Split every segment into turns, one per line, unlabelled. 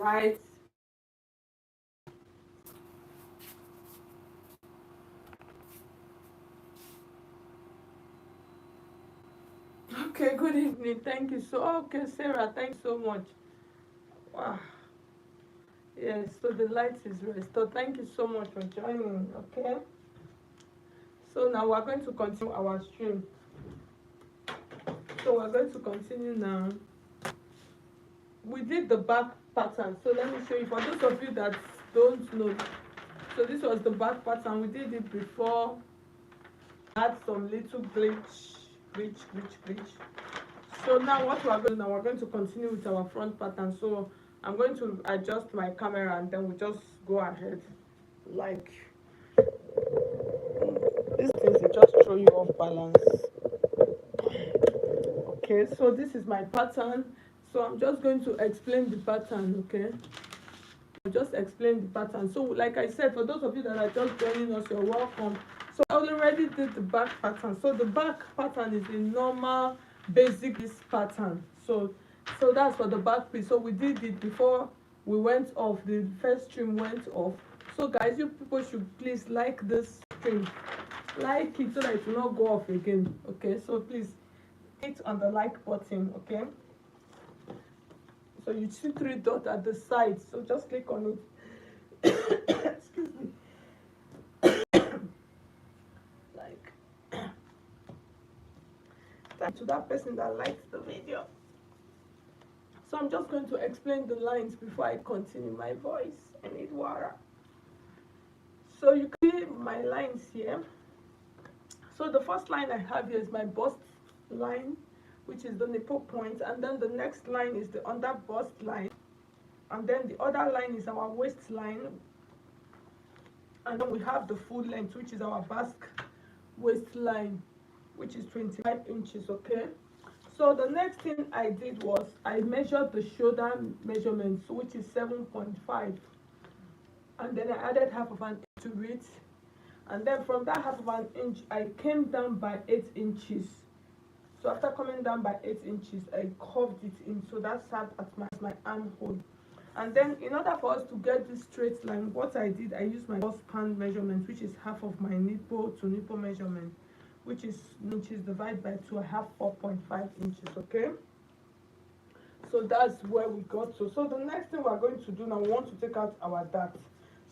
right. Okay, good evening. Thank you so. Okay, Sarah, thanks so much. Wow. Yes, so the light is restored. Thank you so much for joining. Okay. So now we're going to continue our stream. So we're going to continue now. We did the back pattern. So let me show you for those of you that don't know. So this was the back pattern. We did it before. Add some little glitch. So now what we're going to do now, we're going to continue with our front pattern. So I'm going to adjust my camera and then we just go ahead. Like these things, they just throw you off balance. Okay, so this is my pattern. So I'm just going to explain the pattern. Okay, I'll just explain the pattern. So like I said, for those of you that are just joining us, you're welcome. So I already did the back pattern. So the back pattern is the normal basic piece pattern. So that's for the back piece. So we did it before we went off. The first stream went off. So guys, you people should please like this stream, like it so that it will not go off again. Okay, so please hit on the like button. Okay, so you see three dots at the side, so just click on it. Excuse me. Like to that person that likes the video. So I'm just going to explain the lines before I continue. My voice, I need water. So you can see my lines here. So the first line I have here is my bust line, which is the nipple point, and then the next line is the under bust line, and then the other line is our waistline, and then we have the full length, which is our basque waistline, which is 25 inches. Okay, so the next thing I did was I measured the shoulder measurements, which is 7.5, and then I added half of an inch to it, and then from that half of an inch I came down by 8 inches. So after coming down by 8 inches, I curved it in, so that sat at my armhole. And then in order for us to get this straight line, what I did, I used my bust span measurement, which is half of my nipple to nipple measurement, which is inches divided by 2. I have 4.5 inches. Okay, so that's where we got to. So the next thing we're going to do now, we want to take out our dart.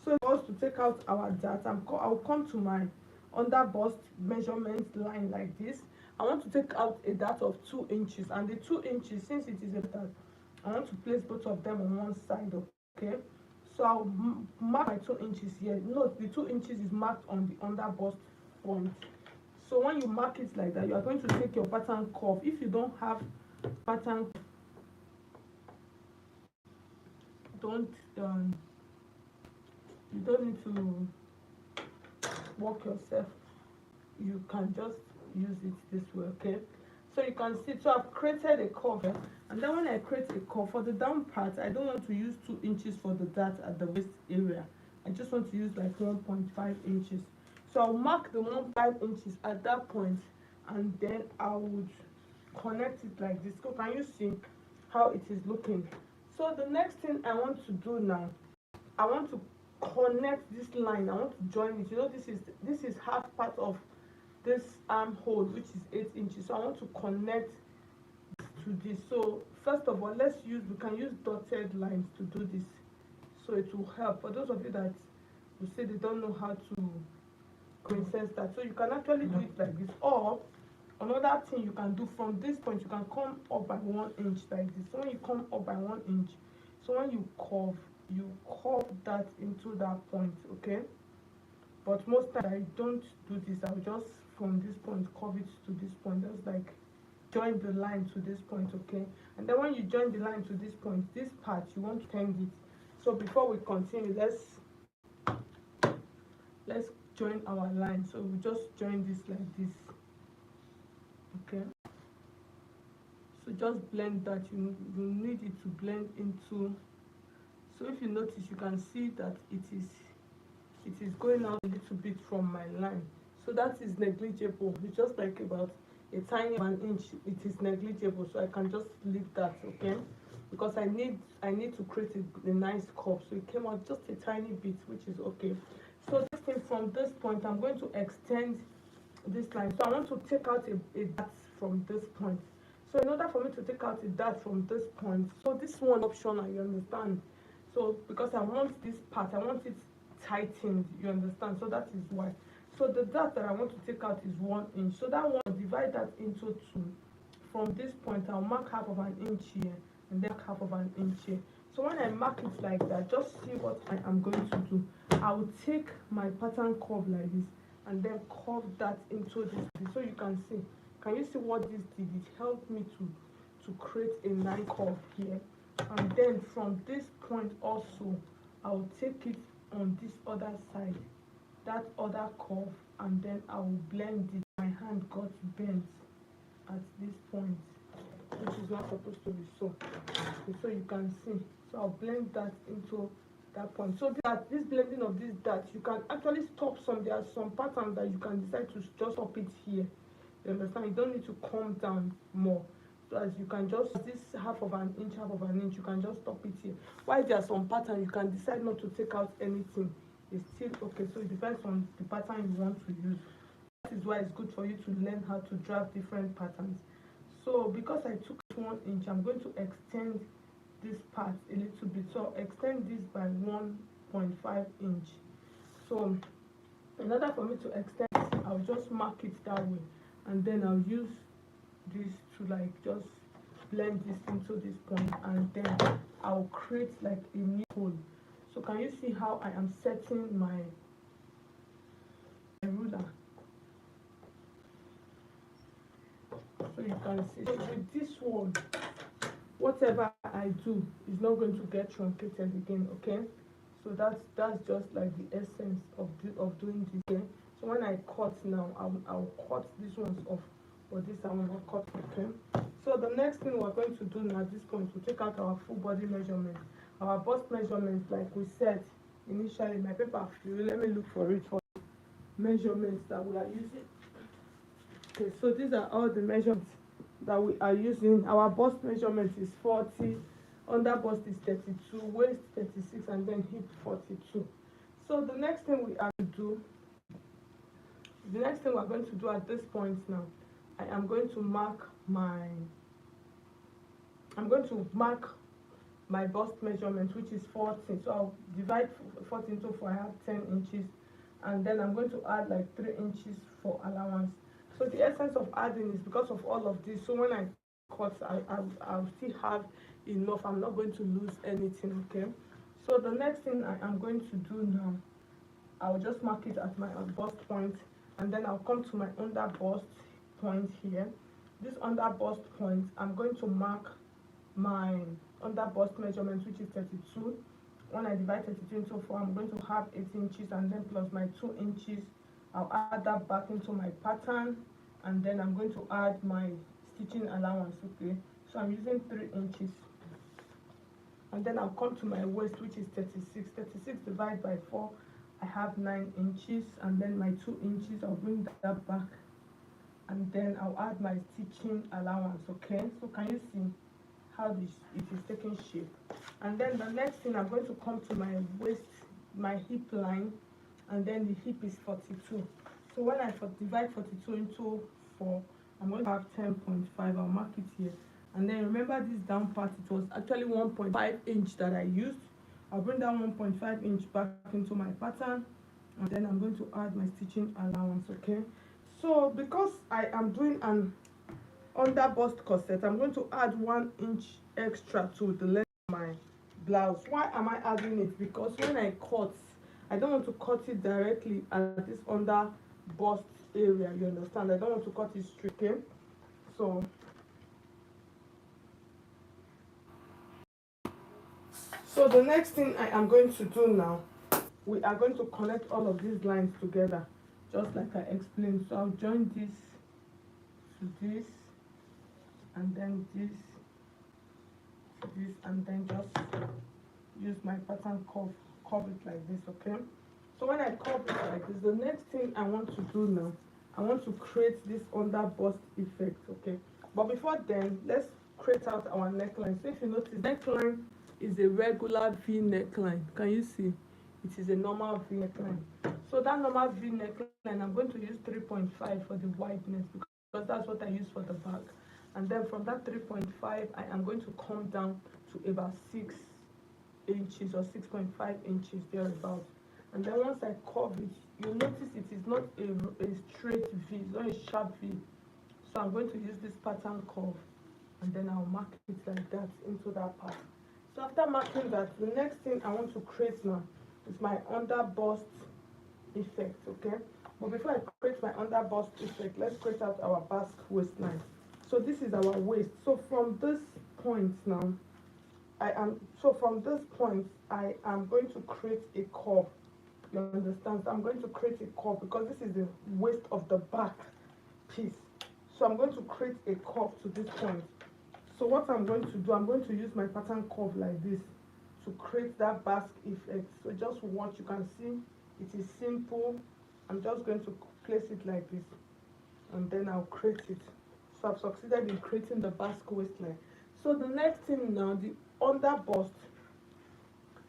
So for us to take out our dart, I'll come to my under bust measurement line like this. I want to take out a dart of 2 inches, and the 2 inches, since it is a dart, I want to place both of them on one side. Okay, so I'll mark my 2 inches here. Note the 2 inches is marked on the under bust point. So when you mark it like that, you are going to take your pattern curve. If you don't have pattern, you don't need to work yourself. You can just use it this way. Okay, so you can see, so I've created a curve, and then when I create a curve for the down part, I don't want to use 2 inches for the dart at the waist area. I just want to use like 1.5 inches. So I'll mark the 1.5 inches at that point, and then I would connect it like this. So can you see how it is looking? So the next thing I want to do now, I want to connect this line. I want to join it. You know, this is half part of this armhole, which is 8 inches. So I want to connect to this. So first of all, we can use dotted lines to do this, so it will help for those of you that will say they don't know how to princess that. So you can actually do it like this, or another thing you can do, from this point you can come up by 1 inch like this. So when you come up by 1 inch, so when you curve that into that point. Okay, but most times I don't do this. I'll just from this point curve it to this point, just like join the line to this point. Okay, and then when you join the line to this point, this part you want to hang it. So before we continue, let's join our line. So we just join this like this. Okay, so just blend that. You need it to blend into. So if you notice, you can see that it is going out a little bit from my line. So that is negligible. It's just like about a tiny 1 inch. It is negligible, so I can just leave that. Okay, because I need to create a nice curve. So it came out just a tiny bit, which is okay. So this thing, from this point I'm going to extend this line. So I want to take out a dart from this point. So in order for me to take out a dart from this point, so this one optional, you understand. So because I want this part, I want it tightened, you understand. So that is why. So the dart that I want to take out is 1 inch. So that one, divide that into 2. From this point I'll mark half of an inch here, and then half of an inch here. So when I mark it like that, just see what I am going to do. I will take my pattern curve like this and then curve that into this. So you can see, can you see what this did? It helped me to create a nice curve here. And then from this point also, I will take it on this other side, that other curve, and then I will blend it. My hand got bent at this point, which is not supposed to be so. Okay, so you can see. So I'll blend that into that point. So this blending of this dart, you can actually stop some. There are some patterns that you can decide to just stop it here. You understand? You don't need to come down more. So as you can just this half of an inch, you can just stop it here. While there are some patterns you can decide not to take out anything. It's still okay. So it depends on the pattern you want to use. That is why it's good for you to learn how to draft different patterns. So because I took 1 inch, I'm going to extend this part a little bit. So I'll extend this by 1.5 inch. So in order for me to extend, I'll just mark it that way, and then I'll use this to like just blend this into this point, and then I'll create like a new hole. So can you see how I am setting my ruler? So you can see, so with this one, whatever I do is not going to get truncated again, okay? So that's just like the essence of doing this, okay? So when I cut now, I'll cut these ones off, but this I will not cut, okay? So the next thing we're going to do now at this point, to take out our full body measurement, our bust measurements, like we said initially. My paper, let me look for it for measurements that we are using. Okay, so these are all the measurements that we are using. Our bust measurement is 40, under bust is 32, waist 36, and then hip 42. So the next thing we're going to do at this point now, I am going to mark my bust measurement, which is 40. So I'll divide 40 into 4. I have 10 inches, and then I'm going to add like 3 inches for allowance. So the essence of adding is because of all of this. So when I cut, I'll still have enough. I'm not going to lose anything, okay? So the next thing I am going to do now, I'll just mark it at my bust point, and then I'll come to my under bust point here. This under bust point, I'm going to mark my under bust measurement, which is 32. When I divide 32 into 4, I'm going to have 8 inches, and then plus my 2 inches, I'll add that back into my pattern, and then I'm going to add my stitching allowance, okay? So I'm using 3 inches, and then I'll come to my waist, which is 36. 36 divided by 4, I have 9 inches, and then my 2 inches, I'll bring that back, and then I'll add my stitching allowance, okay? So can you see how it is taking shape? And then the next thing, I'm going to come to my waist, my hip line, and then the hip is 42. So when I divide 42 into 4, I'm going to have 10.5. I'll mark it here. And then remember this down part, it was actually 1.5 inch that I used. I'll bring that 1.5 inch back into my pattern, and then I'm going to add my stitching allowance, okay? So because I am doing an under bust corset, I'm going to add 1 inch extra to the length of my blouse. Why am I adding it? Because when I cut, I don't want to cut it directly at this under bust area, you understand? I don't want to cut it straight, okay? So the next thing I am going to do now, we are going to connect all of these lines together, just like I explained. So I'll join this to this, and then this to this, and then just use my pattern curve it like this, okay? So when I curve it like this, the next thing I want to do now, I want to create this under bust effect, okay? But before then, let's create out our neckline. So if you notice, neckline is a regular V neckline. Can you see? It is a normal V neckline. So that normal V neckline, I'm going to use 3.5 for the wideness because that's what I use for the back. And then from that 3.5, I am going to come down to about 6 inches or 6.5 inches thereabouts. And then once I curve it, you'll notice it is not a straight V, it's not a sharp V. So I'm going to use this pattern curve, and then I'll mark it like that into that part. So after marking that, the next thing I want to create now is my under bust effect, okay? But before I create my under bust effect, let's create out our basque waistline. So this is our waist. So from this point now, I am going to create a curve. You understand? So I'm going to create a curve because this is the waist of the back piece. So I'm going to create a curve to this point. So what I'm going to do, I'm going to use my pattern curve like this to create that basque effect. So just watch, you can see it is simple. I'm just going to place it like this, and then I'll create it. So I've succeeded in creating the basque waistline. So the next thing now, the under bust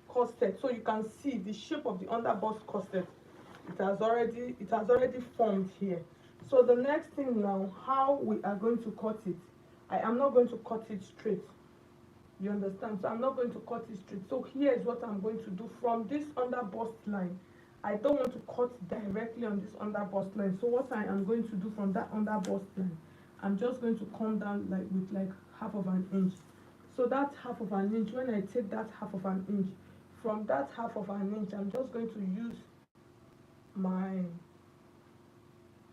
corset. So you can see the shape of the under bust corset. It has already formed here. So the next thing now, how we are going to cut it. I am not going to cut it straight. You understand? So I'm not going to cut it straight. So here is what I'm going to do from this under bust line. I don't want to cut directly on this under bust line. So what I am going to do from that under bust line, I'm just going to come down with half of an inch. So that half of an inch, when I take that half of an inch, from that half of an inch, I'm just going to use my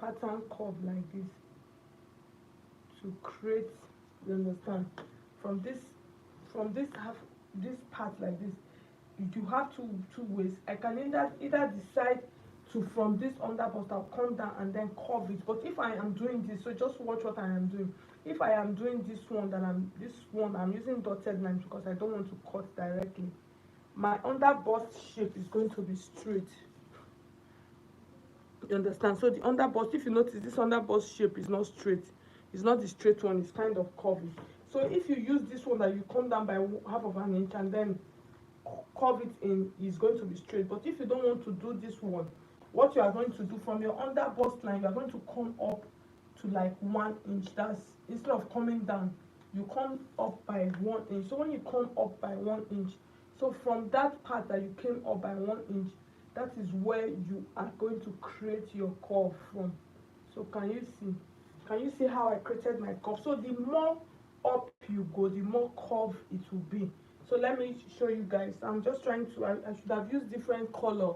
pattern curve like this to create, you understand, from this part like this. You have two ways. I can either decide to, from this under bust, I'll come down and then curve it. But if I am doing this, so just watch what I am doing. If I am doing this one, I'm using dotted lines because I don't want to cut directly. My under bust shape is going to be straight. You understand? So the under bust, if you notice, this under bust shape is not straight. It's not the straight one, it's kind of curvy. So if you use this one that you come down by half of an inch and then curve it in, is going to be straight. But if you don't want to do this one, what you are going to do, from your under bust line, you are going to come up to 1 inch. That's, instead of coming down, you come up by 1 inch. So when you come up by 1 inch, so from that part that you came up by 1 inch, that is where you are going to create your curve from. So can you see how I created my curve? So the more up you go, the more curve it will be. So let me show you guys. I'm just trying to, I should have used different color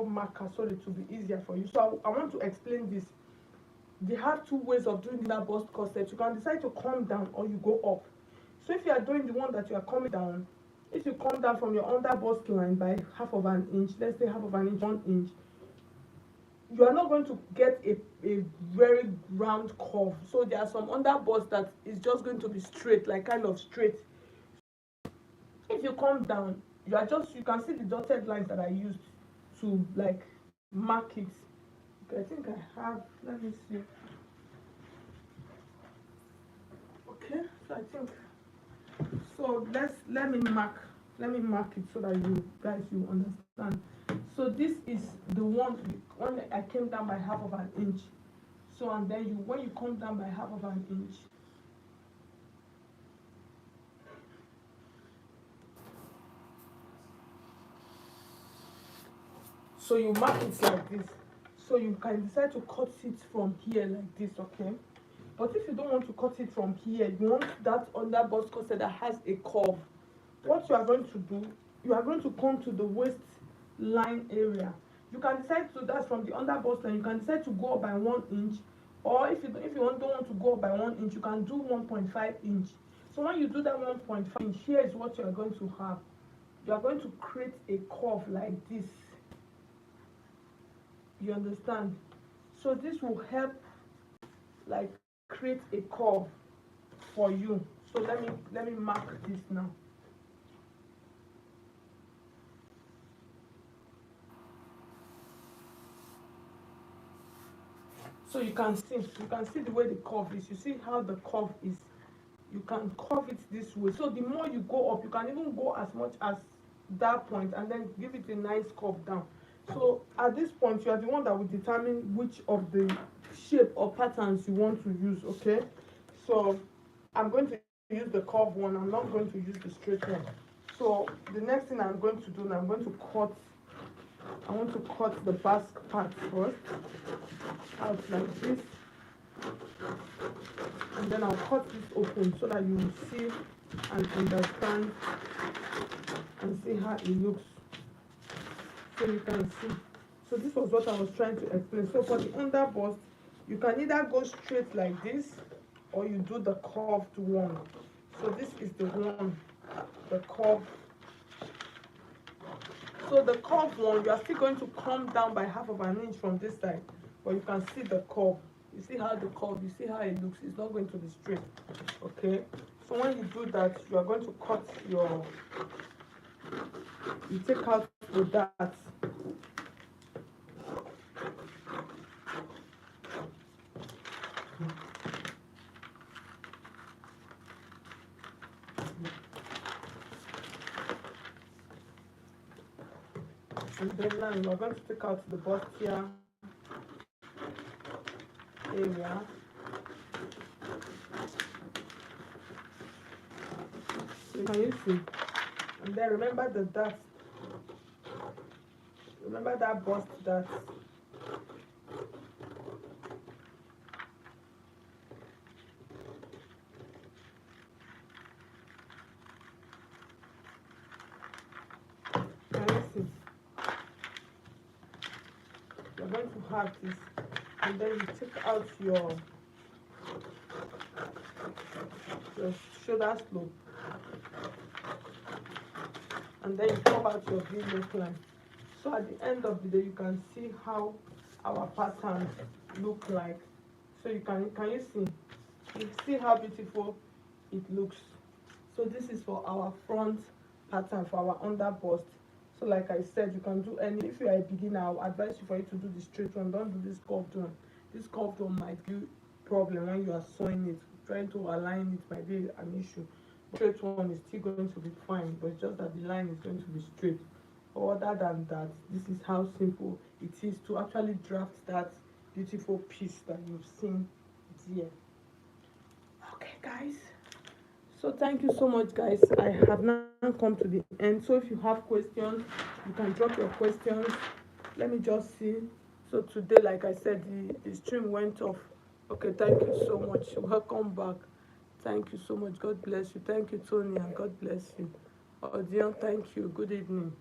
marker so it will be easier for you. So I want to explain this. They have two ways of doing the bust corset. You can decide to come down or you go up. So if you are doing the one that you are coming down, if you come down from your under bust line by half of an inch, let's say half of an inch, 1 inch, you are not going to get a very round curve. So there are some under bust that is just going to be straight, kind of straight. If you come down, you can see the dotted lines that I used to mark it. Okay, I think I have, let me see. Okay, so I think, so let me mark it so that you guys will understand. So this is the one when I came down by half of an inch. So and then when you come down by half of an inch, so you mark it like this. So you can decide to cut it from here like this, okay? But if you don't want to cut it from here, you want that under bust corset that has a curve, what you are going to do, you are going to come to the waist line area. You can decide to, that's from the under bust line, you can decide to go up by 1 inch, or if you don't want to go up by 1 inch, you can do 1.5 inch. So when you do that 1.5 inch, here is what you are going to have. You are going to create a curve like this. You understand? So this will help create a curve for you. So let me mark this now. So you can see the way the curve is. You see how the curve is you can curve it this way. So the more you go up, you can even go as much as that point and then give it a nice curve down. So at this point, you are the one that will determine which of the shape or patterns you want to use. Okay, so I'm going to use the curve one. I'm not going to use the straight one. So the next thing I'm going to do now, I'm going to cut. I want to cut the basque part first out like this, and then I'll cut this open so that you will see and understand and see how it looks, so you can see. So this was what I was trying to explain. So for the under bust, you can either go straight like this or you do the curved one. So this is the one, the curve. So the curved one, you are still going to come down by half of an inch from this side, but you can see the curve. You see how the curve, you see how it looks. It's not going to be straight. Okay, so when you do that, you are going to cut your, you take out the darts. And then now you are going to take out the bustier area. So can you see? And then remember the dart. Remember that bust dart. Can you see? You're going to have this, and then you take out your shoulder slope, and then you come out your V neckline. So at the end of the day, you can see how our pattern look like. So you can you see? You see how beautiful it looks. So this is for our front pattern, for our under bust. So like I said, you can do any. If you are a beginner, I'll advise you for you to do the straight one. Don't do this curved one. This curved one might be problem when you are sewing it. Trying to align it might be an issue. But straight one is still going to be fine, but it's just that the line is going to be straight. Other than that, this is how simple it is to actually draft that beautiful piece that you've seen here. Okay, guys. So thank you so much, guys. I have now come to the end. So if you have questions, you can drop your questions. Let me just see. So today, like I said, the stream went off. Okay, thank you so much. Welcome back. Thank you so much. God bless you. Thank you, Tony, and God bless you. Odion, thank you. Good evening.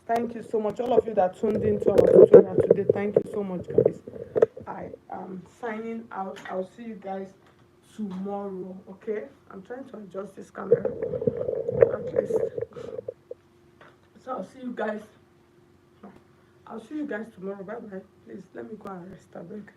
Thank you so much. All of you that tuned into our tutorial today, thank you so much, guys. I am signing out. I'll see you guys tomorrow. Okay, I'm trying to adjust this camera at least. So I'll see you guys tomorrow. Bye bye. Please let me go and rest a bit.